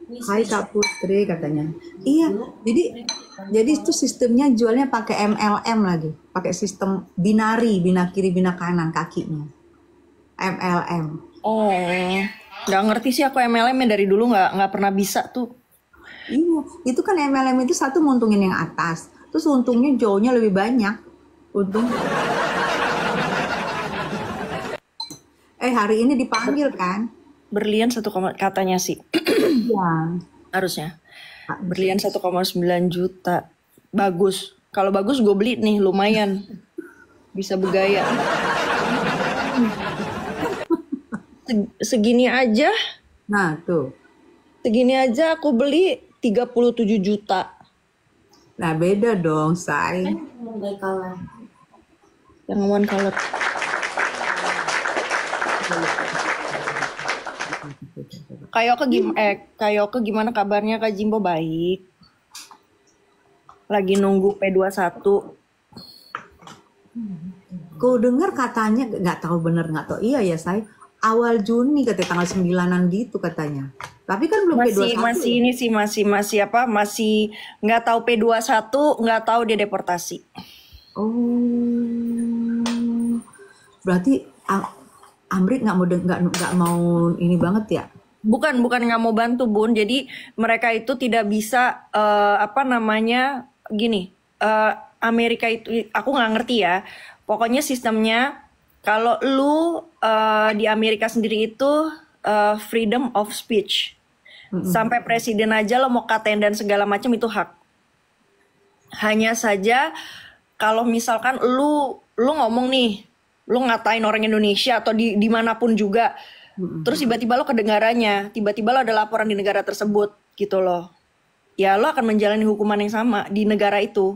Hai Kak Putri katanya. Iya, jadi itu sistemnya jualnya pakai MLM lagi, pakai sistem binari, bina kiri, bina kanan kakinya. MLM. Oh, nggak ngerti sih aku MLM -nya dari dulu nggak pernah bisa tuh. Iya, itu kan MLM itu satu nguntungin yang atas, terus untungnya jauhnya lebih banyak. Untung. Hari ini dipanggil kan? Berlian katanya sih Iya. harusnya. Berlian 1,9 juta. Bagus. Kalau bagus gue beli nih lumayan. Bisa bergaya. Segini aja, Nah tuh. segini aja aku beli 37 juta. Nah beda dong, say. Yang one color. Kayoke gimana kabarnya Kak Jimbo? Baik. Lagi nunggu P21. Kau dengar katanya, nggak tahu bener nggak tahu iya ya, say. Awal Juni katanya tanggal 9-an gitu katanya. Tapi kan belum Masih P21. masih ini sih masih apa? Masih nggak tahu P21, nggak tahu dia deportasi. Oh, berarti Amrik nggak mau ini banget ya? Bukan nggak mau bantu Bun. Jadi mereka itu tidak bisa apa namanya gini. Amerika itu aku nggak ngerti ya. Pokoknya sistemnya kalau lu di Amerika sendiri itu freedom of speech. Sampai presiden aja lo mau katain dan segala macam itu hak. Hanya saja kalau misalkan lu ngomong nih, lu ngatain orang Indonesia atau dimanapun juga, terus tiba-tiba lo kedengarannya, tiba-tiba lo ada laporan di negara tersebut gitu loh. Ya lo akan menjalani hukuman yang sama di negara itu.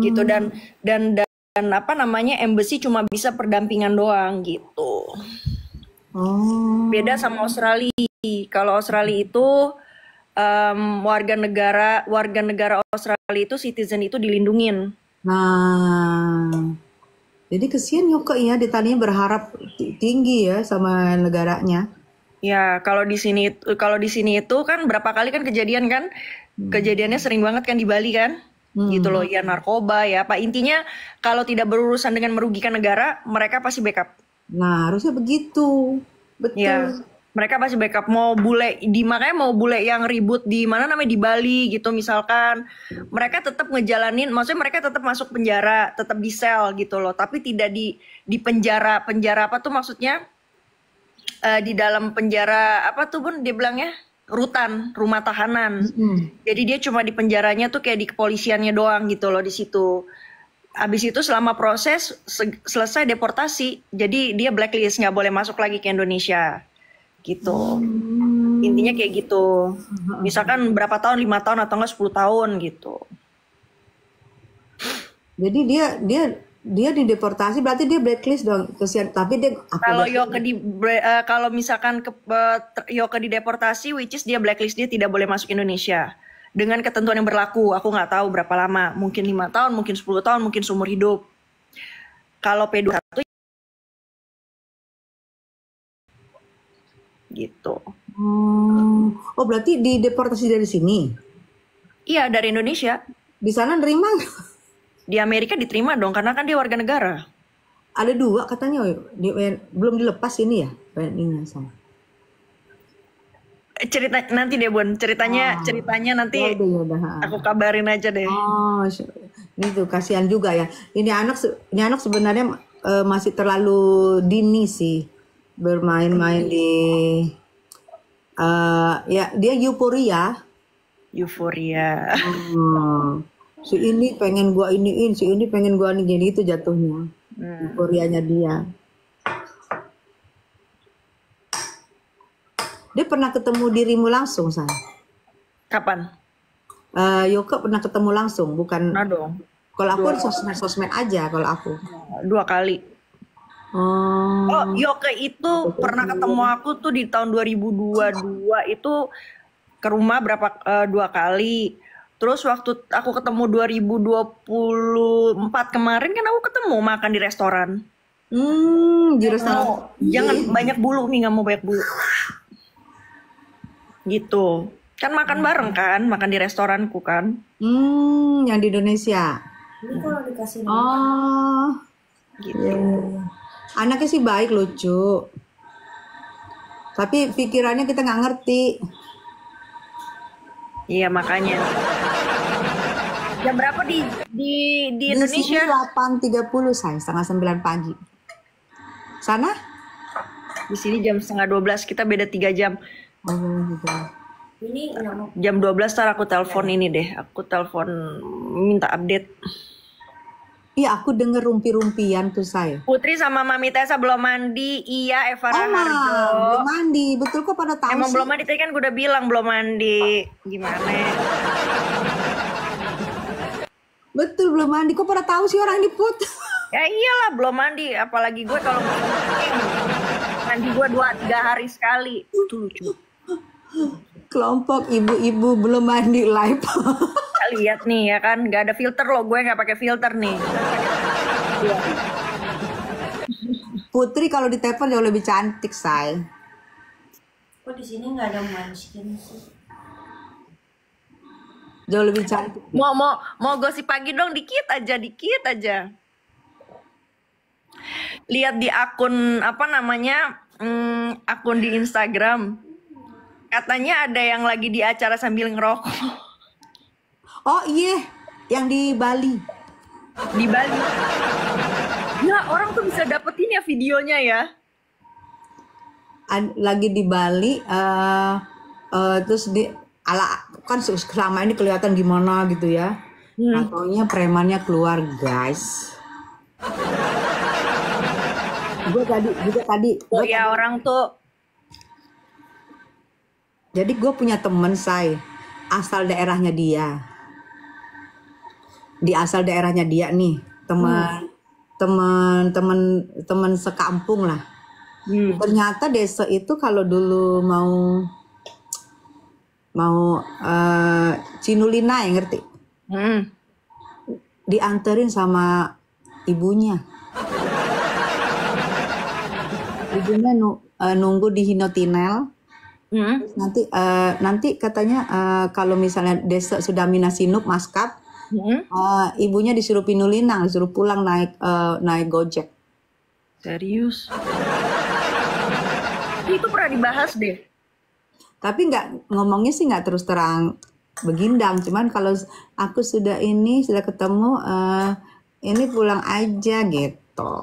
Gitu dan apa namanya embassy cuma bisa perdampingan doang gitu. Oh. Beda sama Australia. Kalau Australia itu warga negara Australia itu citizen itu dilindungin. Nah, jadi kesian Yoke ya, ditanya berharap tinggi ya sama negaranya. Ya, kalau di sini itu kan berapa kali kan kejadian kan? Kejadiannya sering banget kan di Bali kan? Gitu loh, ya narkoba ya apa intinya kalau tidak berurusan dengan merugikan negara, mereka pasti backup. Nah, harusnya begitu. Ya, Betul. mereka pasti backup makanya mau bule yang ribut di mana namanya di Bali gitu misalkan, mereka tetap ngejalanin, maksudnya mereka tetap masuk penjara, tetap di sel gitu loh, tapi tidak di penjara apa tuh maksudnya di dalam penjara apa tuh Bun dia bilangnya rutan, rumah tahanan. Jadi dia cuma di penjaranya tuh kayak di kepolisiannya doang gitu loh di situ. Abis itu selama proses selesai deportasi, jadi dia blacklist nggak boleh masuk lagi ke Indonesia gitu. Intinya kayak gitu. Misalkan berapa tahun, 5 tahun atau enggak 10 tahun gitu. Jadi dia dideportasi berarti dia blacklist dong. Kesian, tapi dia Kalau misalkan Yoke dideportasi, which is dia blacklist, dia tidak boleh masuk Indonesia dengan ketentuan yang berlaku. Aku nggak tahu berapa lama, mungkin 5 tahun, mungkin 10 tahun, mungkin seumur hidup. Kalau P21 gitu. Oh, berarti dideportasi dari sini. Iya, dari Indonesia. Di sana nerima nggak? Di Amerika diterima dong karena kan dia warga negara. Ada 2 katanya, belum dilepas ini ya, WNI-nya sama. Cerita nanti deh Bun, ceritanya nanti Ya udah. aku kabarin aja deh. Oh, gitu kasihan juga ya. Ini anak sebenarnya masih terlalu dini sih bermain-main di ya dia euforia. Euforia. Si ini pengen gua iniin, si ini pengen gua ini gitu jatuhnya. Euforianya dia. Dia pernah ketemu dirimu langsung, Say? Kapan? Yoke pernah ketemu langsung, bukan? Nah dong. Kalau aku sosmed aja kalau aku. 2 kali. Oh, Yoke itu pernah ketemu aku tuh di tahun 2022 itu ke rumah 2 kali. Terus waktu aku ketemu 2024 kemarin kan aku ketemu makan di restoran. Di restoran. Jangan banyak bulu nih, nggak mau banyak bulu. gitu. Kan makan bareng kan, makan di restoranku kan. Yang di Indonesia. Ini kalau dikasih nama Oh, Gitu. iya, iya, iya. Anaknya sih baik, lucu. Tapi pikirannya kita nggak ngerti. Iya makanya. Jam berapa di Di sini Indonesia? 8.30 say, setengah 9 pagi. Sana? Di sini jam setengah 12, kita beda 3 jam. Oh, gitu. ini nama Jam 12 ntar aku telepon ini deh. Aku telepon minta update. Iya, aku denger rumpi-rumpian tuh say. Putri sama Mami Tessa belum mandi. Iya, Eva Emang Raharjo. belum mandi, betul kok pada tahu Emang sih. belum mandi, tadi kan gue udah bilang belum mandi. Gimana? Betul belum mandi, kok pada tahu sih orang ini Put. Ya iyalah belum mandi. Apalagi gue kalau mandi gue 2-3 hari sekali. Itu lucu. Kelompok ibu-ibu belum mandi live. Kita lihat nih ya kan, nggak ada filter loh. Gue nggak pakai filter nih. Putri kalau di telepon jauh lebih cantik say. kok di sini nggak ada manskin sih. Jauh lebih cantik. Mau gosip pagi dong, dikit aja. Lihat di akun apa namanya, akun di Instagram. Katanya ada yang lagi di acara sambil ngerokok Oh iya, yang di Bali. di Bali. Ya orang tuh bisa dapetin ya videonya ya. Lagi di Bali, terus di ala kan selama ini kelihatan gimana gitu ya. Ataunya premannya keluar guys. Gue tadi. Oh ya orang tuh. Jadi gue punya temen say, asal daerahnya dia. Di asal daerahnya dia nih, teman sekampung lah. Ternyata desa itu kalau dulu mau Cinulina ya ngerti? Dianterin sama ibunya. Ibunya nunggu di Hinotinel. Terus nanti katanya kalau misalnya desa sudah minasinuk maskap, ibunya disuruh pinulinang, disuruh pulang naik Gojek. Serius? Itu pernah dibahas deh. Tapi ngomongnya sih nggak terus terang begindang. Cuman kalau aku sudah ketemu, ini pulang aja gitu.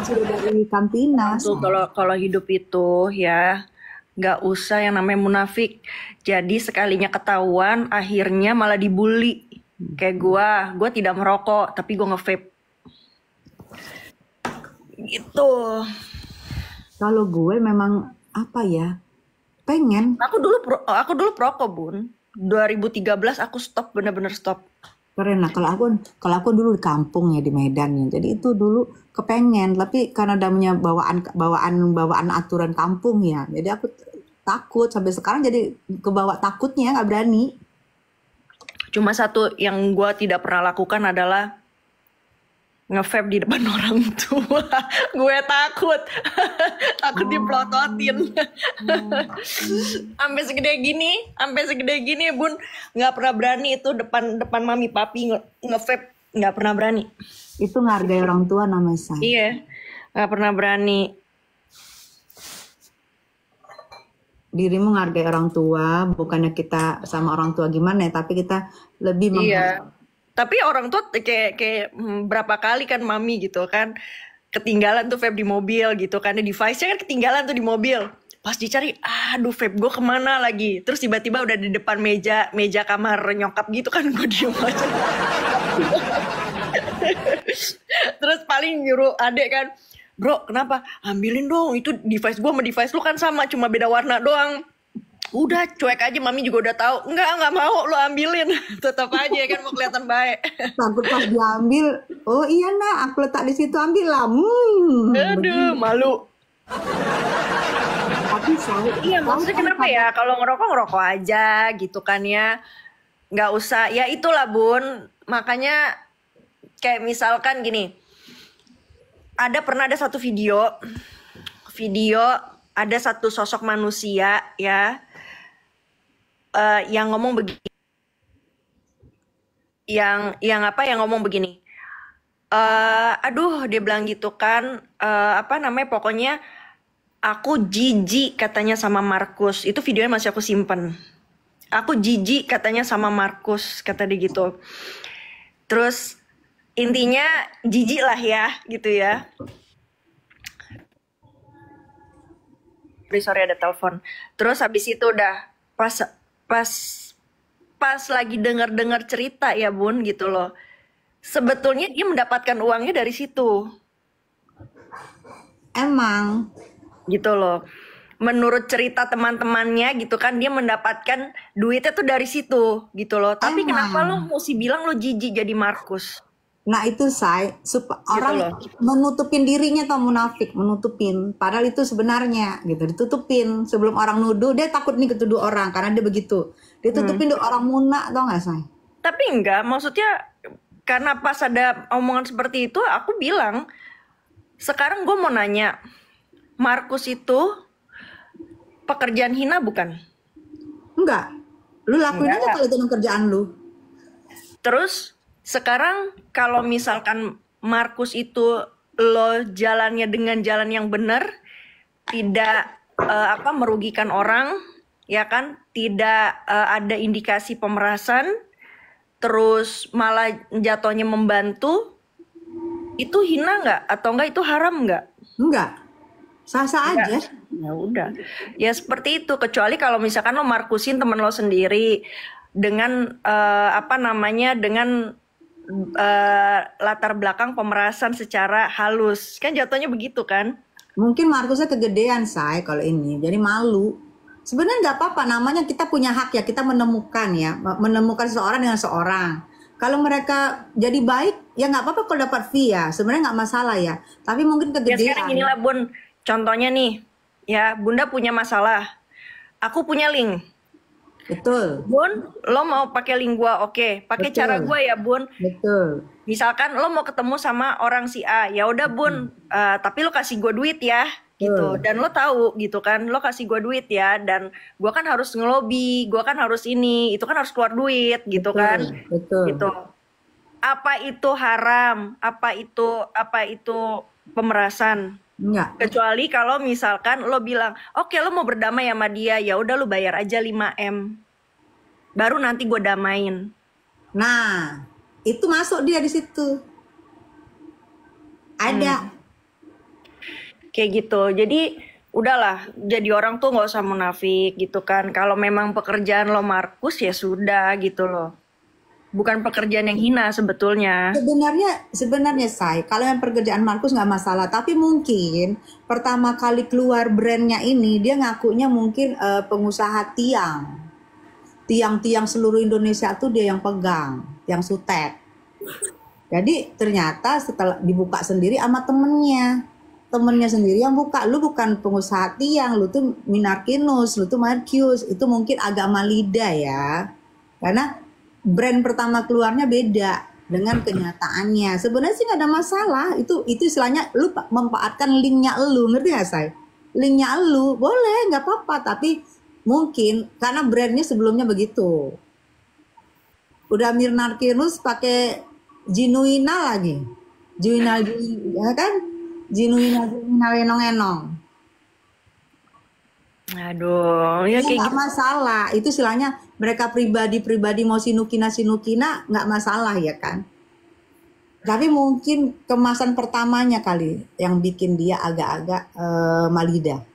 Sudah dari Kampinas. Tuh kalau hidup itu ya nggak usah yang namanya munafik. Jadi sekalinya ketahuan, akhirnya malah dibully. Kayak gua tidak merokok, tapi gua nge-vape. Gitu. Kalau gue memang apa ya, pengen. Aku dulu perokok Bun. 2013 aku stop, bener-bener stop. Keren lah. Kalau aku dulu di kampung ya, di Medan ya. Jadi itu dulu kepengen, tapi karena namanya bawaan aturan kampung ya. Jadi aku takut, sampai sekarang jadi kebawa takutnya, nggak berani. Cuma satu yang gue tidak pernah lakukan adalah nge-vape di depan orang tua. Gue takut. Takut diplototin. Sampai segede gini Bun, nggak pernah berani itu depan mami papi nge-vape, nggak pernah berani. Itu ngehargai orang tua namanya saya. Iya, nggak pernah berani. Dirimu menghargai orang tua, bukannya kita sama orang tua gimana ya, tapi kita lebih Iya. Tapi orang tua kayak berapa kali kan mami gitu kan ketinggalan tuh vape di mobil gitu kan, device-nya kan ketinggalan tuh di mobil. Pas dicari, aduh vape gue kemana lagi? Terus tiba-tiba udah di depan meja kamar nyokap gitu kan, gue diem aja. Terus paling nyuruh adek kan, bro kenapa? Ambilin dong, itu device gue sama device lu kan sama, cuma beda warna doang. Udah cuek aja, mami juga udah tahu. Nggak mau lo ambilin. Tetap aja kan mau kelihatan baik. Takut pas diambil, oh iya nak, aku letak di situ, ambil lah. Aduh, malu. Tapi saya, Iya, maksudnya kenapa ya? Kalau ngerokok aja gitu kan ya. Nggak usah, ya itulah Bun. Makanya kayak misalkan gini. Pernah ada satu video ada satu sosok manusia ya yang ngomong begini, yang apa yang ngomong begini. Aduh, dia bilang gitu kan, apa namanya, pokoknya aku jijik katanya sama Markus. Itu videonya masih aku simpen. Aku jijik katanya sama Markus, kata dia gitu. Terus intinya jijik lah ya, gitu ya. Sorry ada telepon. Terus habis itu udah pas pas pas lagi dengar-dengar cerita ya Bun gitu loh. Sebetulnya dia mendapatkan uangnya dari situ. Emang Gitu loh. Menurut cerita teman-temannya gitu kan, dia mendapatkan duitnya tuh dari situ gitu loh. Tapi kenapa lo mesti bilang lo jijik jadi Markus? Nah itu orang loh. menutupin dirinya atau munafik, menutupin. Padahal itu sebenarnya gitu, ditutupin sebelum orang nuduh. Dia takut nih ketuduh orang karena dia begitu. Ditutupin tuh orang munak, tau gak say? Tapi enggak, maksudnya karena pas ada omongan seperti itu, aku bilang, sekarang gue mau nanya, Markus itu pekerjaan hina bukan? Enggak. Lu lakuin Enggak. aja kalau itu kerjaan lu. Terus sekarang kalau misalkan Markus itu lo jalannya dengan jalan yang benar, tidak apa merugikan orang, ya kan? Tidak ada indikasi pemerasan, terus malah jatuhnya membantu, itu hina nggak? Atau enggak itu haram nggak? Enggak. Sah-sah aja. Ya udah, ya seperti itu. Kecuali kalau misalkan lo Markusin temen lo sendiri dengan apa namanya, dengan latar belakang pemerasan secara halus, kan jatuhnya begitu kan? Mungkin Markusnya kegedean say kalau ini, jadi malu. Sebenarnya nggak apa-apa, namanya kita punya hak ya, kita menemukan ya, menemukan seseorang dengan seorang. Kalau mereka jadi baik, ya nggak apa-apa kalau dapat fee ya, sebenarnya nggak masalah ya. Tapi mungkin Ya kegedean. sekarang inilah Bun, contohnya nih, ya Bunda punya masalah, aku punya link. Betul, Bun, lo mau pakai link gua, oke, pakai Betul. cara gua ya Bun. betul. Misalkan lo mau ketemu sama orang si A, ya udah Bun, tapi lo kasih gue duit ya, gitu. Dan lo tahu gitu kan, lo kasih gue duit ya, dan gue kan harus ngelobi, gue kan harus ini, itu kan harus keluar duit, gitu Betul, kan, betul. gitu. Apa itu haram? Apa itu pemerasan? Enggak. Kecuali kalau misalkan lo bilang, oke lo mau berdamai sama dia, ya udah lo bayar aja 5M, baru nanti gue damain. Nah, itu masuk dia di situ. Ada. Kayak gitu. Jadi udahlah, jadi orang tuh nggak usah munafik gitu kan. Kalau memang pekerjaan lo Markus ya sudah gitu loh. Bukan pekerjaan yang hina sebetulnya. Sebenarnya say, kalau yang pekerjaan Markus nggak masalah, tapi mungkin pertama kali keluar brandnya ini dia ngakunya mungkin pengusaha tiang seluruh Indonesia tuh dia yang pegang, yang sutet. Jadi ternyata setelah dibuka sendiri sama temennya sendiri yang buka. Lu bukan pengusaha tiang, lu tuh Minarkinus, lu tuh Markius, itu mungkin agak malida ya, karena brand pertama keluarnya beda dengan kenyataannya. Sebenarnya sih nggak ada masalah. Itu istilahnya lu memanfaatkan linknya lu, ngerti gak say? Linknya lu boleh, nggak apa-apa. Tapi mungkin karena brandnya sebelumnya begitu. Udah Minarkinus pakai Jinuina lagi, Jinuina ya kan? Jinuina enong-enong. Aduh, ya Ya kayak nggak gitu. masalah. Itu istilahnya mereka pribadi mau sinukina nggak masalah ya kan. Tapi mungkin kemasan pertamanya kali yang bikin dia agak-agak malida.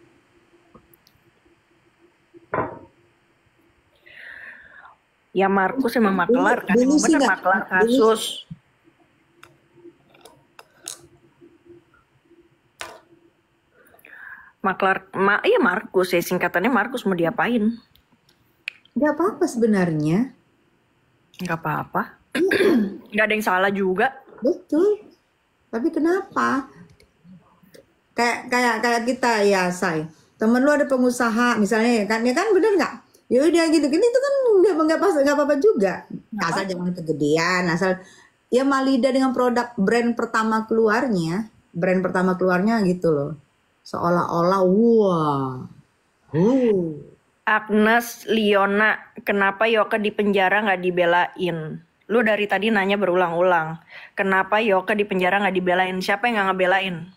Ya Markus emang makelar kan, Dulu emang sih bener nggak- makelar kasus. Iya Markus ya, singkatannya Markus, mau diapain? Nggak apa-apa sebenarnya. Nggak apa-apa. Nggak ada yang salah juga. Betul. Tapi kenapa? Kayak kita ya say. Temen lu ada pengusaha misalnya ya kan bener nggak? Ya udah gitu gini itu kan nggak apa-apa juga. Asal jangan kegedean, asal ya malida dengan brand pertama keluarnya gitu loh. seolah-olah wah. Agnes Liona, kenapa Yoke di penjara nggak dibelain? Lu dari tadi nanya berulang-ulang. Kenapa Yoke di penjara nggak dibelain? Siapa yang nggak ngebelain?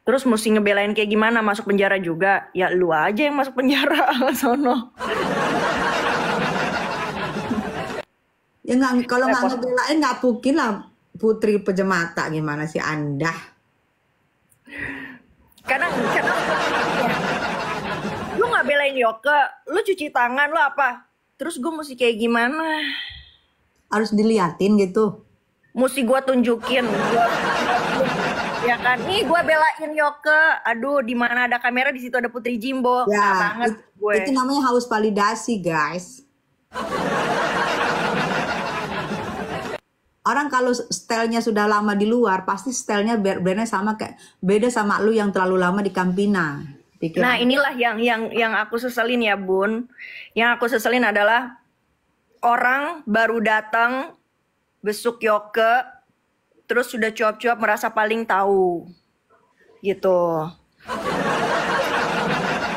Terus mesti ngebelain kayak gimana? Masuk penjara juga? Ya lu aja yang masuk penjara, sono. Ya nggak, kalau nggak ngebelain nggak mungkin lah Putri Pejemata, gimana sih Anda? Karena lu nggak belain Yoke, lu cuci tangan, lu apa? Terus gue mesti kayak gimana? Harus diliatin gitu. Mesti gue tunjukin, ya kan? Nih gue belain Yoke. Aduh, di mana ada kamera di situ ada Putri Jimbo. Kena Ya, banget gue. itu namanya haus validasi, guys. Orang kalau stylenya sudah lama di luar, pasti stylenya brandnya sama, kayak beda sama lu yang terlalu lama di Campina. Pikir Nah, inilah yang aku seselin ya, Bun. Yang aku seselin adalah orang baru datang besuk Yoke, terus sudah cuap-cuap merasa paling tahu. Gitu.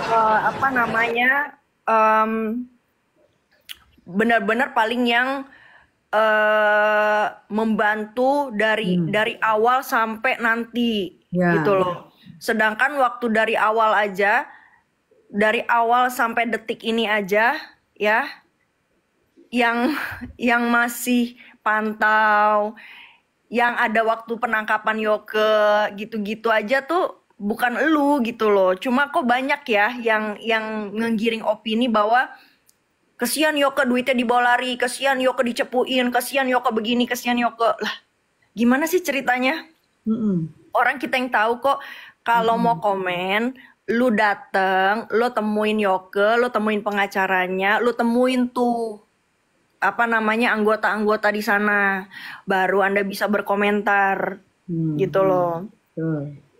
Apa namanya? Benar-benar paling yang membantu dari awal sampai nanti, Ya. gitu loh. Sedangkan waktu dari awal aja, dari awal sampai detik ini aja, ya, yang masih pantau, yang ada waktu penangkapan Yoke, gitu-gitu aja tuh bukan elu gitu loh. Cuma kok banyak ya yang ngegiring opini bahwa kesian Yoke duitnya dibawa lari, kesian Yoke dicepuin, kesian Yoke begini, kesian Yoke. Lah, gimana sih ceritanya? Orang kita yang tahu kok, kalau mau komen, lu dateng, lu temuin Yoke, lu temuin pengacaranya, lu temuin tuh apa namanya anggota-anggota di sana, baru Anda bisa berkomentar, gitu loh.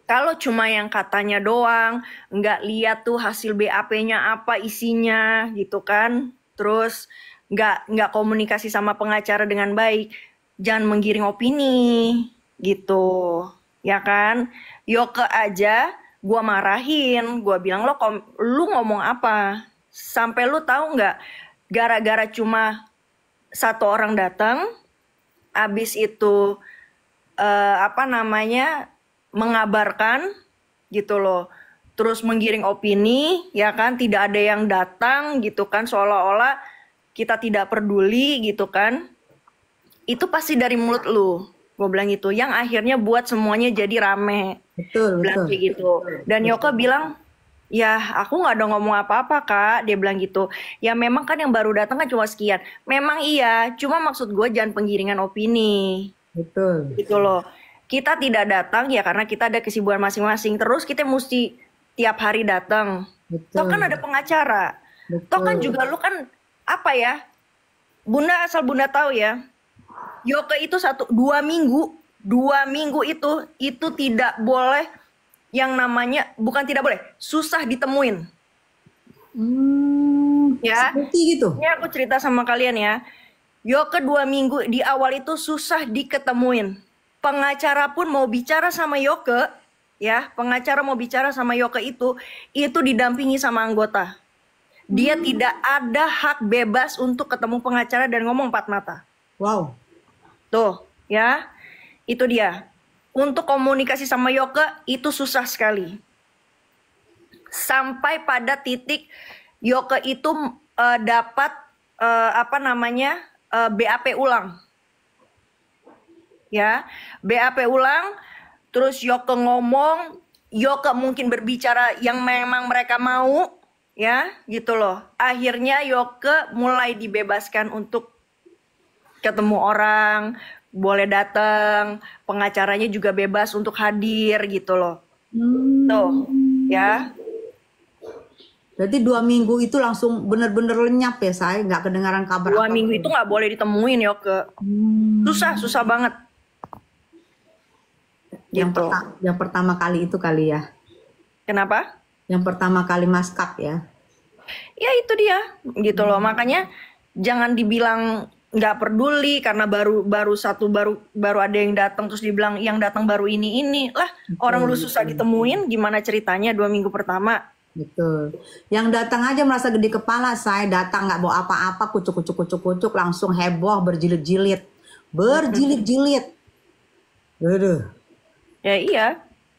Kalau cuma yang katanya doang, nggak lihat tuh hasil BAP-nya apa isinya, gitu kan? Terus nggak komunikasi sama pengacara dengan baik, jangan menggiring opini, gitu, ya kan? Yoke aja, gua marahin, gua bilang lu ngomong apa? Sampai lu tahu nggak? Gara-gara cuma satu orang datang, abis itu apa namanya mengabarkan, gitu loh. Terus menggiring opini, ya kan, tidak ada yang datang gitu kan, seolah-olah kita tidak peduli gitu kan. Itu pasti dari mulut lu, gue bilang gitu, yang akhirnya buat semuanya jadi rame. Betul. Kayak gitu. Dan Yoke bilang, ya aku nggak ada ngomong apa-apa kak, dia bilang gitu. Ya memang kan yang baru datang kan cuma sekian. Memang iya, cuma maksud gue jangan penggiringan opini. Betul. Gitu loh. Kita tidak datang ya karena kita ada kesibukan masing-masing. Terus kita mesti tiap hari datang. Betul. Toh kan ada pengacara. Betul. Toh kan juga lu kan apa ya? Bunda asal Bunda tahu ya. Yoke itu 2 minggu, 2 minggu itu tidak boleh yang namanya, bukan tidak boleh, susah ditemuin. Ya. Seperti gitu. Ini aku cerita sama kalian ya. Yoke 2 minggu di awal itu susah diketemuin. Pengacara pun mau bicara sama Yoke, ya, pengacara mau bicara sama Yoke itu didampingi sama anggota. Dia tidak ada hak bebas untuk ketemu pengacara dan ngomong 4 mata. Wow. Tuh, ya. Itu dia. Untuk komunikasi sama Yoke itu susah sekali. Sampai pada titik Yoke itu dapat apa namanya? BAP ulang. Ya, BAP ulang, terus Yoke ngomong, Yoke mungkin berbicara yang memang mereka mau, ya, gitu loh. Akhirnya Yoke mulai dibebaskan untuk ketemu orang, boleh datang, pengacaranya juga bebas untuk hadir, gitu loh. Tuh, ya. Berarti 2 minggu itu langsung bener-bener lenyap ya, saya nggak kedengaran kabar 2 minggu itu nggak boleh ditemuin Yoke. Susah banget. Gitu. Yang pertama kali itu kali ya. Kenapa? Yang pertama kali maskap ya. Ya itu dia, gitu loh. Makanya jangan dibilang nggak peduli karena baru ada yang datang terus dibilang yang datang baru ini lah, orang lu susah ditemuin, gimana ceritanya 2 minggu pertama. Betul. Yang datang aja merasa gede kepala, saya datang nggak bawa apa-apa, kucuk langsung heboh, berjilid-jilid. Aduh. Ya iya.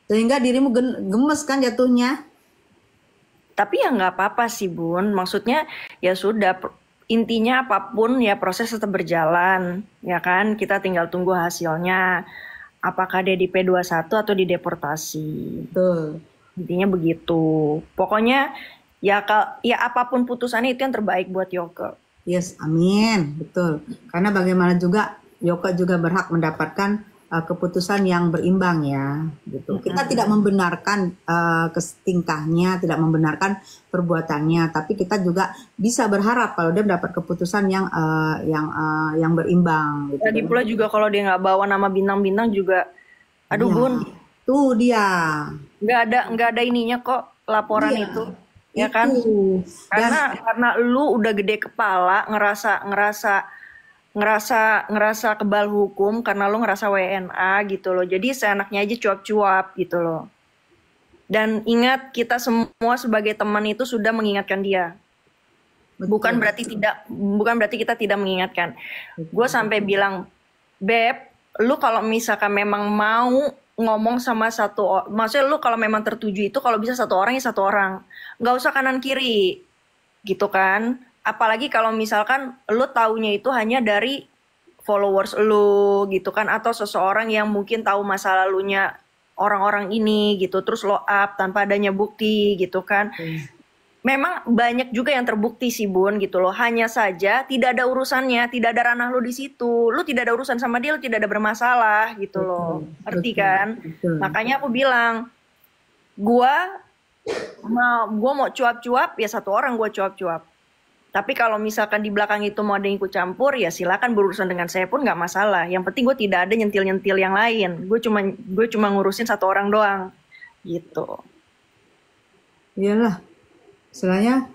Sehingga dirimu gemes kan jatuhnya. Tapi ya nggak apa-apa sih Bun. Maksudnya ya sudah, intinya apapun ya proses tetap berjalan, ya kan? Kita tinggal tunggu hasilnya. Apakah dia di P21 atau dideportasi. Betul. Intinya begitu. Pokoknya ya apapun putusannya itu yang terbaik buat Yoke. Yes, amin. Betul. Karena bagaimana juga Yoke juga berhak mendapatkan keputusan yang berimbang ya, gitu. Kita tidak membenarkan tingkahnya, tidak membenarkan perbuatannya, tapi kita juga bisa berharap kalau dia mendapat keputusan yang berimbang. Gitu. Lagi pula juga kalau dia nggak bawa nama bintang-bintang juga, aduh ya, Bun. Tuh dia. Nggak ada ininya kok laporan itu, ya kan? Karena lu udah gede kepala, ngerasa kebal hukum karena lo ngerasa WNA gitu loh. Jadi seenaknya aja cuap-cuap gitu loh. Dan ingat, kita semua sebagai teman itu sudah mengingatkan dia. Bukan berarti kita tidak mengingatkan. Gue sampai bilang, Beb, lu kalau misalkan memang mau ngomong sama maksudnya lu kalau memang tertuju itu kalau bisa satu orang ya satu orang. Nggak usah kanan kiri gitu kan. Apalagi kalau misalkan lu taunya itu hanya dari followers lu gitu kan, atau seseorang yang mungkin tahu masa lalunya orang-orang ini gitu, terus lo up tanpa adanya bukti gitu kan. Memang banyak juga yang terbukti sih Bun gitu loh. Hanya saja tidak ada urusannya, tidak ada ranah lu di situ. Lu tidak ada urusan sama dia, lu tidak ada bermasalah gitu loh. Ngerti kan? Makanya aku bilang, gua mau cuap-cuap ya satu orang gua cuap-cuap. Tapi kalau misalkan di belakang itu mau ada yang ikut campur, ya silakan berurusan dengan saya pun nggak masalah. Yang penting gue tidak ada nyentil-nyentil yang lain. Gue cuma ngurusin satu orang doang, gitu. Iyalah, istilahnya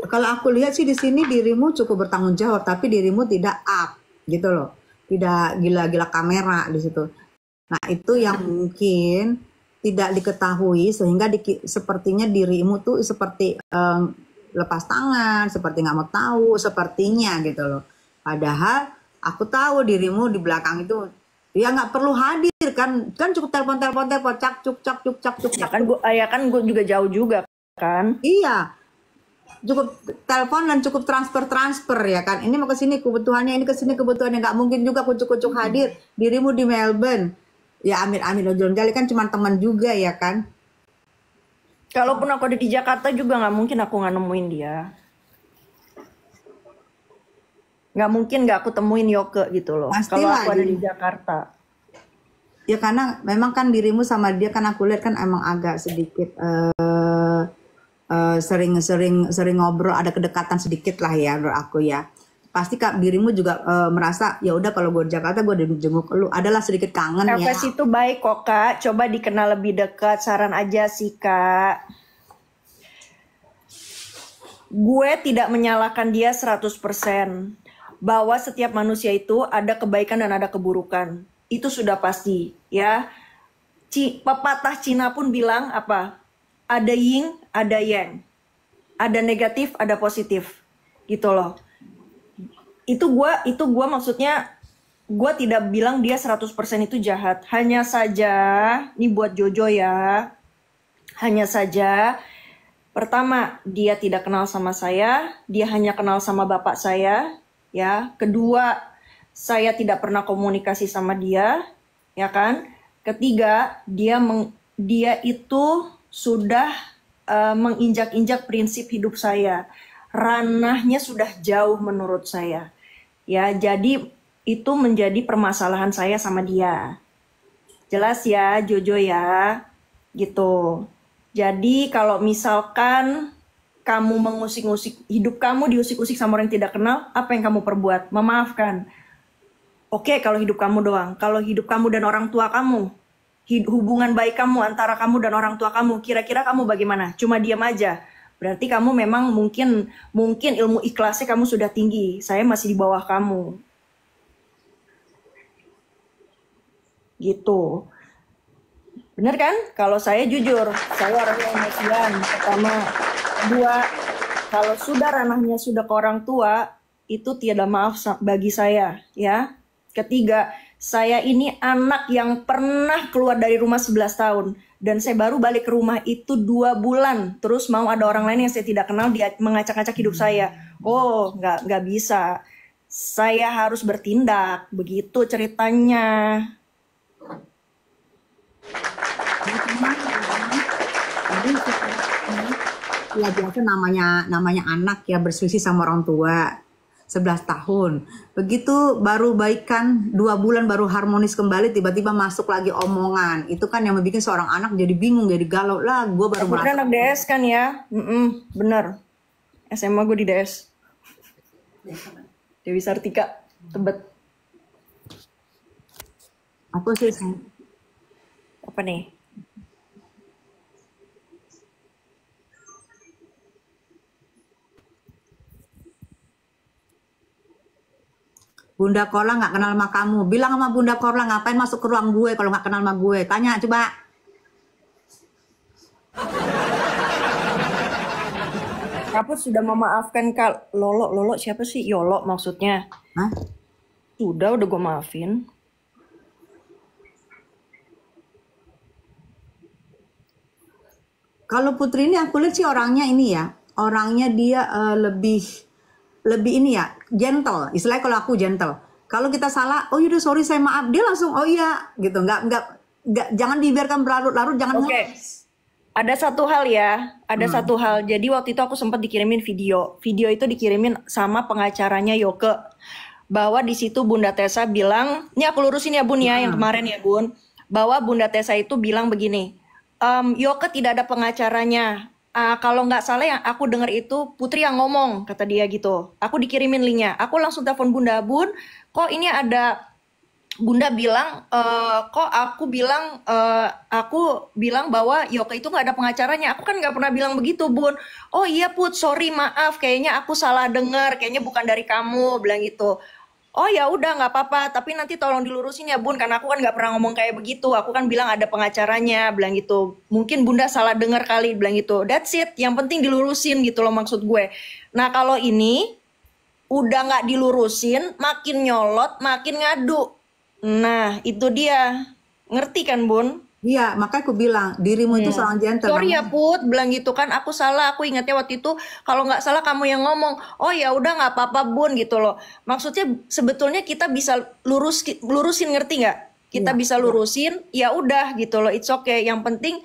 kalau aku lihat sih di sini dirimu cukup bertanggung jawab, tapi dirimu tidak up, gitu loh. Tidak gila-gila kamera di situ. Nah itu yang mungkin tidak diketahui sehingga sepertinya dirimu tuh seperti lepas tangan, seperti nggak mau tahu, sepertinya gitu loh. Padahal aku tahu dirimu di belakang itu ya nggak perlu hadir kan cukup telepon cak cuk. Ya kan gue juga jauh juga kan. Iya, cukup telepon dan cukup transfer ya kan. Ini mau ke sini kebutuhannya, ini ke sini kebutuhannya, nggak mungkin juga kucuk hadir. Dirimu di Melbourne, ya amin ojol jali kan cuma teman juga ya kan. Kalaupun aku ada di Jakarta juga nggak mungkin aku nggak nemuin dia. Nggak mungkin nggak aku temuin Yoke gitu loh. Kalau aku ada di Jakarta. Ya karena memang kan dirimu sama dia kan aku lihat kan emang agak sedikit sering ngobrol, ada kedekatan sedikit lah ya menurut aku ya. Pasti Kak dirimu juga merasa ya udah kalau gue di Jakarta gue udah jenguk lu, adalah sedikit kangen ya. FS itu baik kok Kak, coba dikenal lebih dekat, saran aja sih Kak. Gue tidak menyalahkan dia 100%, bahwa setiap manusia itu ada kebaikan dan ada keburukan. Itu sudah pasti ya. Pepatah Cina pun bilang apa? Ada yin, ada yang. Ada negatif, ada positif. Gitu loh. Itu gue maksudnya gue tidak bilang dia 100% itu jahat. Hanya saja, ini buat Jojo ya. Hanya saja, pertama dia tidak kenal sama saya, dia hanya kenal sama bapak saya, ya. Kedua, saya tidak pernah komunikasi sama dia, ya kan. Ketiga, dia itu sudah menginjak-injak prinsip hidup saya. Ranahnya sudah jauh menurut saya. Ya, jadi itu menjadi permasalahan saya sama dia. Jelas ya, Jojo ya. Gitu. Jadi kalau misalkan kamu mengusik-usik, hidup kamu diusik-usik sama orang yang tidak kenal, apa yang kamu perbuat? Memaafkan. Oke, kalau hidup kamu doang. Kalau hidup kamu dan orang tua kamu, hubungan baik kamu antara kamu dan orang tua kamu, kira-kira kamu bagaimana? Cuma diam aja. Berarti kamu memang mungkin ilmu ikhlasnya kamu sudah tinggi. Saya masih di bawah kamu. Gitu. Bener kan? Kalau saya jujur, saya orangnya emosian. Pertama, kedua, kalau sudah ranahnya sudah ke orang tua, itu tiada maaf bagi saya, ya. Ketiga, saya ini anak yang pernah keluar dari rumah 11 tahun. Dan saya baru balik ke rumah itu 2 bulan. Terus mau ada orang lain yang saya tidak kenal dia mengacak-acak hidup saya. Oh, nggak bisa. Saya harus bertindak. Begitu ceritanya. Ya biasa namanya anak ya berselisih sama orang tua 11 tahun. Begitu baru baikan 2 bulan baru harmonis kembali tiba-tiba masuk lagi omongan. Itu kan yang membuat seorang anak jadi bingung, jadi galau lah. Gue baru Bener anak DS kan ya? Bener. SMA gue di DS. Dewi Sartika, Tebet. apa sih? Apa nih? Bunda Korla nggak kenal sama kamu. Bilang sama Bunda Korla ngapain masuk ke ruang gue kalau nggak kenal sama gue. Tanya coba. Kamu sudah memaafkan Kak Lolo siapa sih? Yolo maksudnya. Hah? Udah gue maafin. Kalau Putri ini aku lihat sih orangnya ini ya. Orangnya dia lebih ini ya, gentle. Istilahnya kalau aku gentle. Kalau kita salah, oh yaudah sorry saya maaf. Dia langsung oh iya gitu. Nggak jangan dibiarkan berlarut-larut, jangan Oke. Ada satu hal ya, satu hal. Jadi waktu itu aku sempat dikirimin video. Video itu dikirimin sama pengacaranya Yoke. Bahwa di situ Bunda Tessa bilang, ini aku lurusin ya Bun ya, yang kemarin ya Bun. Bahwa Bunda Tessa itu bilang begini, Yoke tidak ada pengacaranya. Kalau nggak salah yang aku dengar itu Putri yang ngomong, kata dia gitu. Aku dikirimin linknya. Aku langsung telepon Bunda, Bun, kok ini ada Bunda bilang, kok aku bilang bahwa Yoke itu nggak ada pengacaranya. Aku kan nggak pernah bilang begitu, Bun. Oh iya Put, sorry maaf, kayaknya aku salah dengar, kayaknya bukan dari kamu, bilang gitu. Oh ya udah nggak apa-apa, tapi nanti tolong dilurusin ya Bun, karena aku kan nggak pernah ngomong kayak begitu. Aku kan bilang ada pengacaranya, bilang gitu. Mungkin Bunda salah dengar kali, bilang gitu. That's it, yang penting dilurusin gitu loh maksud gue. Nah kalau ini udah nggak dilurusin, makin nyolot, makin ngadu. Nah, itu dia. Ngerti kan, Bun? Iya, makanya aku bilang dirimu itu seorang gentle. Sorry ya, Put, bilang gitu kan. Aku salah, aku ingatnya waktu itu kalau nggak salah kamu yang ngomong. Oh ya udah nggak apa-apa, Bun, gitu loh. Maksudnya sebetulnya kita bisa lurusin, ngerti nggak? Kita bisa lurusin, ya udah gitu loh. It's okay. Yang penting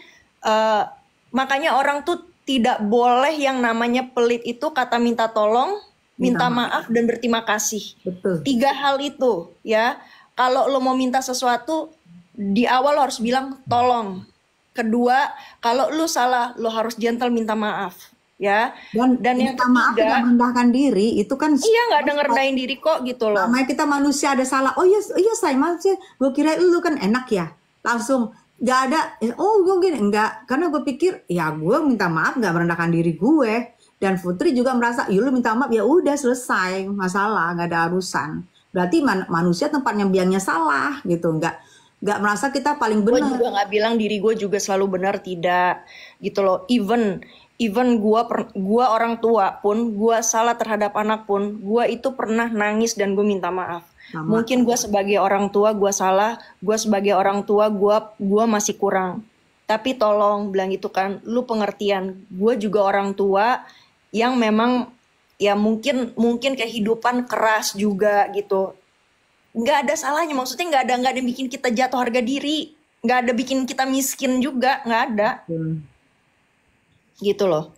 makanya orang tuh tidak boleh yang namanya pelit itu kata minta tolong, minta maaf dan berterima kasih. Betul. 3 hal itu, ya. Kalau lo mau minta sesuatu, di awal lo harus bilang tolong. Kedua, kalau lo salah, lo harus gentle minta maaf, ya. Dan yang minta maaf tidak merendahkan diri, itu kan iya nggak ada ngerendahin diri kok gitu loh. namanya kita manusia ada salah. Oh iya saya maksudnya, gue kira lu kan enak ya. Langsung nggak ada. Oh gue gini enggak, karena gue pikir ya gue minta maaf nggak merendahkan diri gue. Dan Putri juga merasa, ya lu minta maaf ya udah selesai masalah, nggak ada urusan. Berarti manusia tempatnya biangnya salah gitu, nggak merasa kita paling benar. Gue juga nggak bilang diri gue juga selalu benar, tidak gitu loh. Even gue orang tua pun, gue salah terhadap anak pun, gue itu pernah nangis dan gue minta maaf. Mungkin gue sebagai orang tua gue salah, gue sebagai orang tua gue masih kurang. Tapi tolong bilang itu kan, lu pengertian. Gue juga orang tua yang memang ya mungkin kehidupan keras juga gitu. Nggak ada salahnya, maksudnya nggak ada bikin kita jatuh harga diri, nggak ada bikin kita miskin juga, nggak ada. Gitu loh.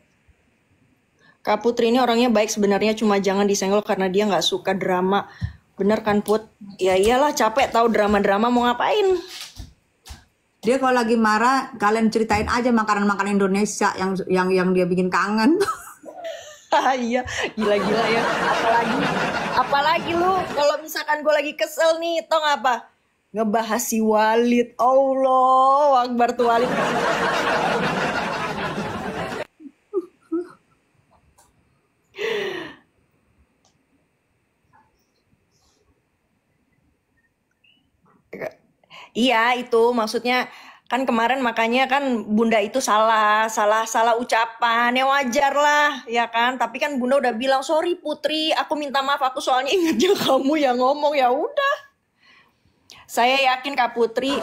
Kak Putri ini orangnya baik sebenarnya, cuma jangan disenggol karena dia nggak suka drama. Bener kan Put? Ya iyalah, capek tahu drama-drama, mau ngapain? Dia kalau lagi marah, kalian ceritain aja makanan-makanan Indonesia yang dia bikin kangen. Iya, gila-gila ya. Apalagi lu kalau misalkan gue lagi kesel nih, tau gak apa? Ngebahas si Walid. Allah Akbar tuh Walid. Iya, itu maksudnya kan kemarin makanya kan Bunda itu salah ucapan. Ya wajar lah, ya kan? Tapi kan Bunda udah bilang, "Sorry Putri, aku minta maaf, aku soalnya ingatnya kamu yang ngomong." Ya udah. Saya yakin Kak Putri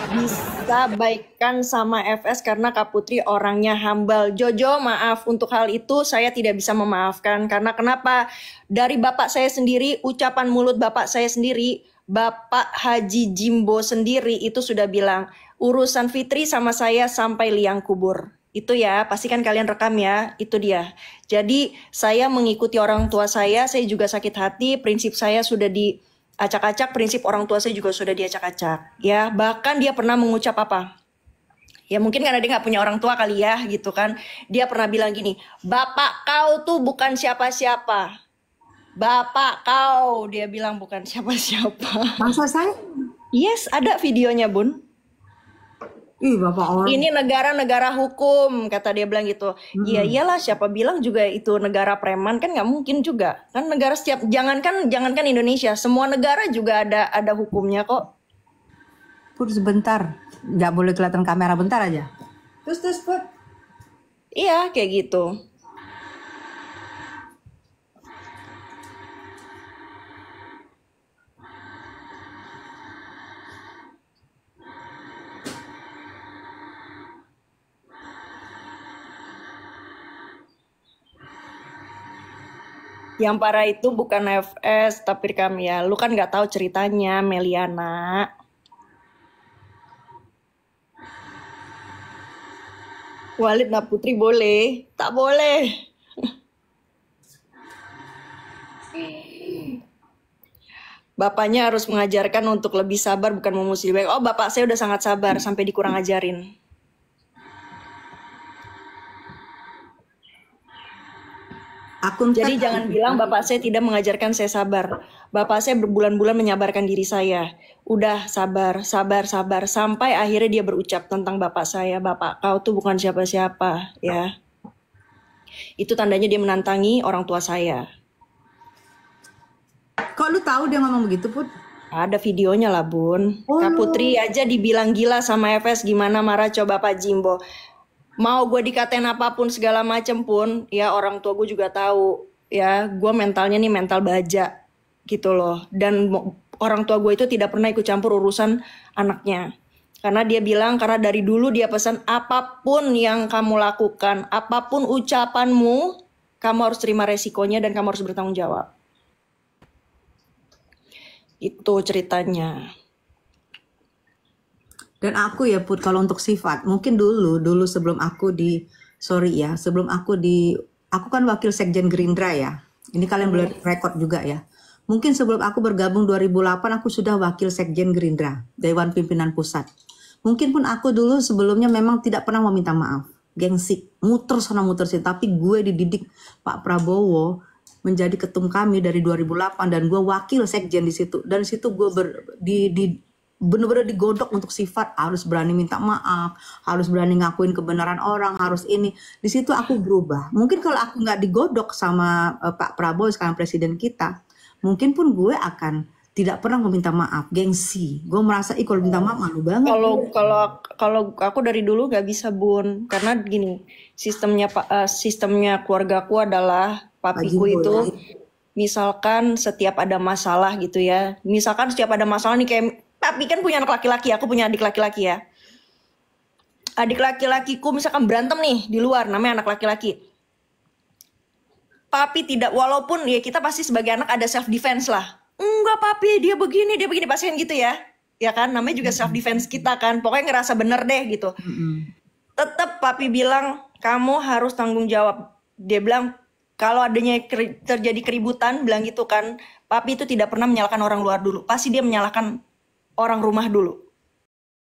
bisa baikkan sama FS karena Kak Putri orangnya humble. Jojo, maaf untuk hal itu saya tidak bisa memaafkan karena kenapa? Dari bapak saya sendiri, ucapan mulut bapak saya sendiri, Bapak Haji Jimbo sendiri itu sudah bilang, urusan Fitri sama saya sampai liang kubur. Itu ya, pasti kan kalian rekam ya, itu dia. Jadi saya mengikuti orang tua saya juga sakit hati, prinsip saya sudah diacak-acak, prinsip orang tua saya juga sudah diacak-acak. Ya, bahkan dia pernah mengucap apa? Ya mungkin karena dia nggak punya orang tua kali ya gitu kan. Dia pernah bilang gini, "Bapak kau tuh bukan siapa-siapa. Bapak kau," dia bilang, "bukan siapa-siapa." Masa saya? Yes, ada videonya Bun. Ih, bapak orang. Ini negara-negara hukum, kata dia bilang gitu. Iya iyalah, siapa bilang juga itu negara preman, kan nggak mungkin juga. Kan negara jangankan Indonesia, semua negara juga ada hukumnya kok. Put sebentar, nggak boleh kelihatan kamera bentar aja. Terus Put. Iya, kayak gitu. Yang parah itu bukan FS, tapi rekam ya. Lu kan nggak tahu ceritanya, Meliana. Walid nak Putri boleh, tak boleh. Bapaknya harus mengajarkan untuk lebih sabar, bukan memusuhi baik. Oh, bapak saya udah sangat sabar sampai dikurang ajarin. Jadi jangan bilang bapak saya tidak mengajarkan saya sabar. Bapak saya berbulan-bulan menyabarkan diri saya. Udah sabar, sampai akhirnya dia berucap tentang bapak saya, "Bapak kau tuh bukan siapa-siapa," ya. Itu tandanya dia menantangi orang tua saya. Kok lu tahu dia ngomong begitu, Put? Ada videonya lah, Bun. Kak Putri aja dibilang gila sama FS, gimana marah coba Pak Jimbo. Mau gue dikatain apapun segala macem pun, ya orang tua gue juga tahu, ya gue mentalnya nih mental baja gitu loh. Dan orang tua gue itu tidak pernah ikut campur urusan anaknya. Karena dia bilang, karena dari dulu dia pesan, apapun yang kamu lakukan, apapun ucapanmu, kamu harus terima resikonya dan kamu harus bertanggung jawab. Itu ceritanya. Dan aku ya Put, kalau untuk sifat, mungkin dulu sebelum aku aku kan wakil sekjen Gerindra ya. Ini kalian boleh rekod juga ya. Mungkin sebelum aku bergabung 2008 aku sudah wakil sekjen Gerindra, Dewan Pimpinan Pusat. Mungkin pun aku dulu sebelumnya memang tidak pernah meminta maaf, gengsi, muter sana muter sini. Tapi gue dididik Pak Prabowo menjadi ketum kami dari 2008 dan gue wakil sekjen di situ. Dan di situ gue bener-bener digodok untuk sifat, harus berani minta maaf, harus berani ngakuin kebenaran orang, harus ini. Di situ aku berubah. Mungkin kalau aku nggak digodok sama Pak Prabowo sekarang presiden kita, mungkin pun gue akan tidak pernah meminta maaf, gengsi. Gue merasa kalau minta maaf malu banget. Kalau aku dari dulu nggak bisa Bun, karena gini, sistemnya keluargaku adalah papiku itu ya. Misalkan setiap ada masalah gitu ya, misalkan setiap ada masalah nih kayak papi kan punya anak laki-laki, aku punya adik laki-laki ya. Adik laki-lakiku misalkan berantem nih di luar, namanya anak laki-laki. Papi tidak, walaupun ya kita pasti sebagai anak ada self defense lah. Enggak papi, dia begini, pasti kan gitu ya. Ya kan, namanya juga self defense kita kan. Pokoknya ngerasa bener deh gitu. Tetap papi bilang, kamu harus tanggung jawab. Dia bilang, kalau adanya terjadi keributan, bilang gitu kan, papi itu tidak pernah menyalahkan orang luar dulu. Pasti dia menyalahkan orang rumah dulu.